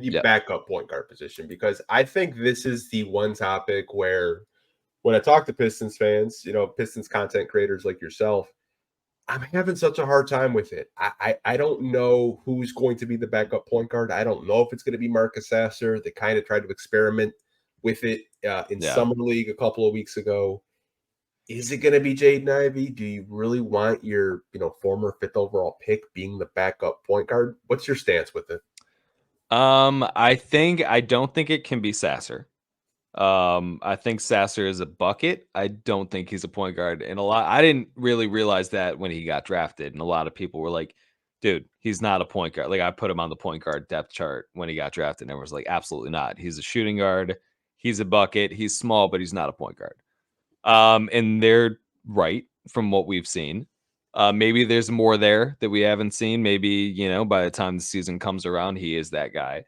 the Yep. backup point guard position, because I think this is the one topic where when I talk to Pistons fans, Pistons content creators like yourself, I'm having such a hard time with it. I don't know who's going to be the backup point guard. I don't know if it's going to be Marcus Sasser. They kind of tried to experiment with it in Summer League a couple of weeks ago. Is it going to be Jaden Ivey? Do you really want your, former 5th overall pick being the backup point guard? What's your stance with it? I don't think it can be Sasser. I think Sasser is a bucket. I don't think he's a point guard. And I didn't really realize that when he got drafted. And a lot of people were like, dude, he's not a point guard. Like, I put him on the point guard depth chart when he got drafted. And everyone was like, absolutely not. He's a shooting guard. He's a bucket. He's small, but he's not a point guard. And they're right from what we've seen. Maybe there's more there that we haven't seen. Maybe, by the time the season comes around, he is that guy.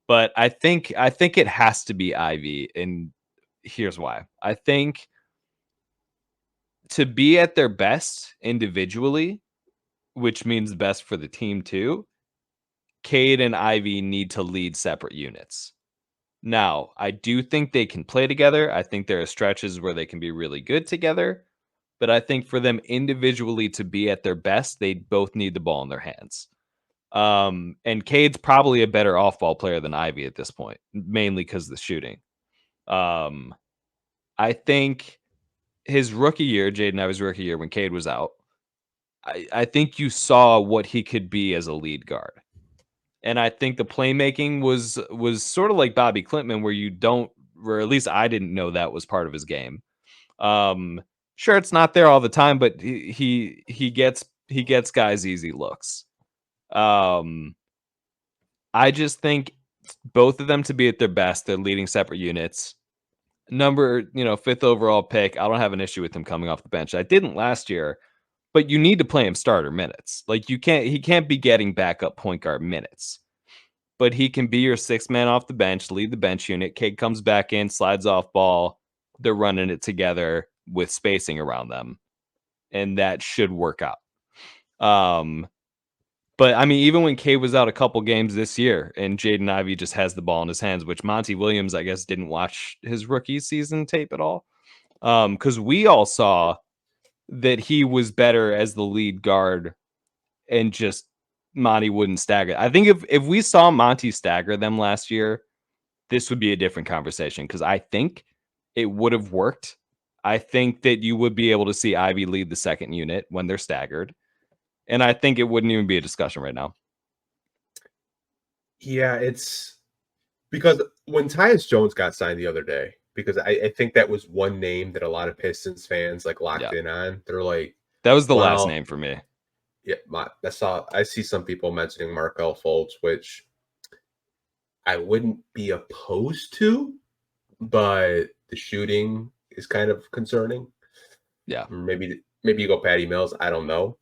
But I think it has to be Ivy, and here's why. I think to be at their best individually, which means best for the team too, Cade and Ivy need to lead separate units. Now, I do think they can play together. I think there are stretches where they can be really good together. But I think for them individually to be at their best, they both need the ball in their hands. And Cade's probably a better off-ball player than Ivy at this point, mainly because of the shooting. I think his rookie year, Jaden Ivey's rookie year, when Cade was out, I think you saw what he could be as a lead guard. And I think the playmaking was sort of like Bobby Klintman, where at least I didn't know that was part of his game. Sure, it's not there all the time, but he gets guys easy looks. I just think both of them to be at their best, they're leading separate units. Number, 5th overall pick. I don't have an issue with him coming off the bench. I didn't last year, but you need to play him starter minutes. Like, he can't be getting backup point guard minutes. But he can be your 6th man off the bench, lead the bench unit. Cade comes back in, slides off ball. They're running it together with spacing around them. And that should work out. But, I mean, even when Cade was out a couple games this year and Jaden Ivey just has the ball in his hands, which Monty Williams, I guess, didn't watch his rookie season tape at all. Because we all saw that he was better as the lead guard and just Monty wouldn't stagger. I think if we saw Monty stagger them last year, this would be a different conversation because I think it would have worked. I think that you would be able to see Ivy lead the second unit when they're staggered. And I think it wouldn't even be a discussion right now. Yeah, it's because when Tyus Jones got signed the other day, because I think that was one name that a lot of Pistons fans locked in on. They're like, that was the last name for me. Yeah, I see some people mentioning Markelle Fultz, which I wouldn't be opposed to, but the shooting is kind of concerning. Yeah, maybe you go Patty Mills. I don't know,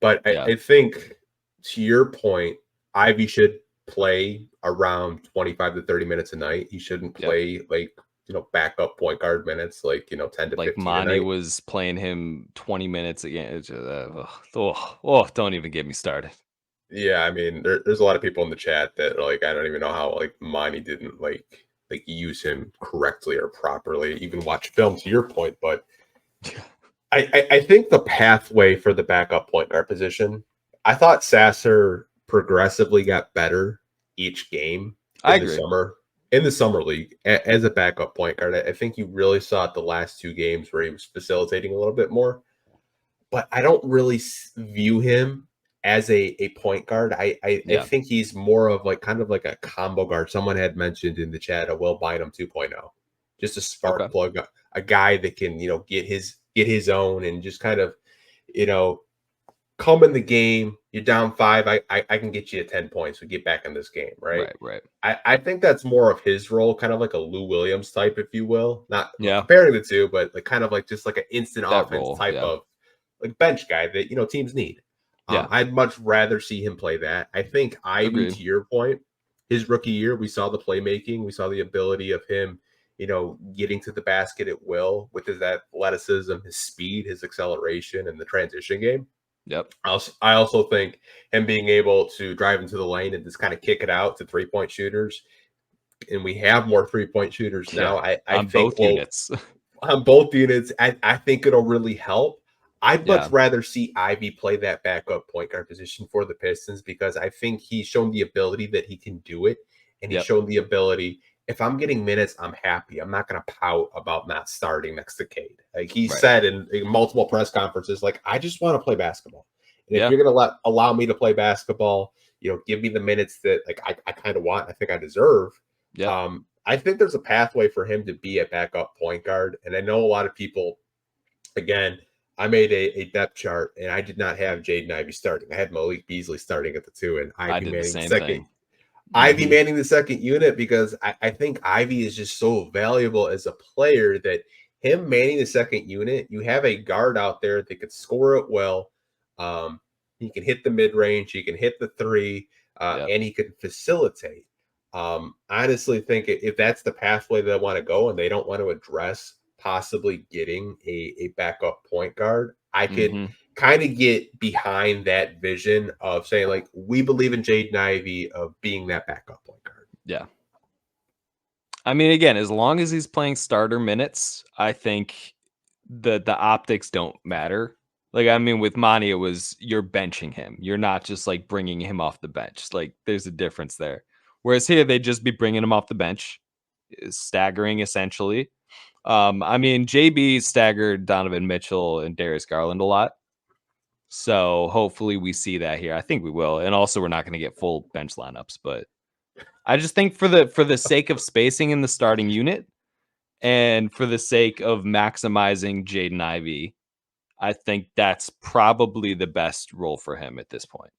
but I think to your point, Ivy should play around 25 to 30 minutes a night. He shouldn't play backup point guard minutes, 10 to 15. Like Monty was playing him 20 minutes again. Don't even get me started. Yeah, I mean, there's a lot of people in the chat that are like, I don't even know how Monty didn't use him correctly or properly, even watch film to your point. But I think the pathway for the backup point guard position, I thought Sasser progressively got better each game in the summer league as a backup point guard. I think you really saw it the last 2 games where he was facilitating a little bit more, but I don't really view him as a point guard. I think he's more of kind of like a combo guard. Someone had mentioned in the chat a Will Bynum 2.0, just a spark plug, a guy that can, get his own and just kind of, come in the game. You're down 5. I can get you 10 points. We get back in this game, right? Right. I think that's more of his role, kind of like a Lou Williams type, if you will. Not comparing the two, but kind of just like an instant offense type of bench guy that teams need. I'd much rather see him play that. I think Ivy, to your point, his rookie year, we saw the playmaking, we saw the ability of him, getting to the basket at will with his athleticism, his speed, his acceleration, and the transition game. Yep. I also think him being able to drive into the lane and just kind of kick it out to 3-point shooters, and we have more 3-point shooters Yeah. now. I On think both units. on both units, I think it'll really help. I'd Yeah. much rather see Ivy play that backup point guard position for the Pistons because I think he's shown the ability that he can do it, and he's Yep. shown the ability. If I'm getting minutes, I'm happy. I'm not going to pout about not starting next to Cade. Like he Right. said in multiple press conferences, like I just want to play basketball. And if Yeah. you're going to allow me to play basketball, give me the minutes that like I kind of want. I think I deserve. Yep. I think there's a pathway for him to be a backup point guard, and I know a lot of people. Again, I made a depth chart, and I did not have Jaden Ivey starting. I had Malik Beasley starting at the 2, and I Ivy did the manning the same second. thing. Ivy manning the second unit because I think Ivy is just so valuable as a player that him manning the second unit, you have a guard out there that could score it well. He can hit the mid range, he can hit the three, Yep. and he can facilitate. I honestly think if that's the pathway they want to go and they don't want to address possibly getting a backup point guard, I could kind of get behind that vision of saying, like, we believe in Jaden Ivey of being that backup point guard. Yeah. I mean, again, as long as he's playing starter minutes, I think the optics don't matter. Like, I mean, with Monty, it was you're benching him. You're not just like bringing him off the bench. Like, there's a difference there. Whereas here, they'd just be bringing him off the bench, staggering essentially. I mean, JB staggered Donovan Mitchell and Darius Garland a lot. So hopefully we see that here. I think we will. And also we're not going to get full bench lineups, but I just think for the sake of spacing in the starting unit and for the sake of maximizing Jaden Ivey, I think that's probably the best role for him at this point.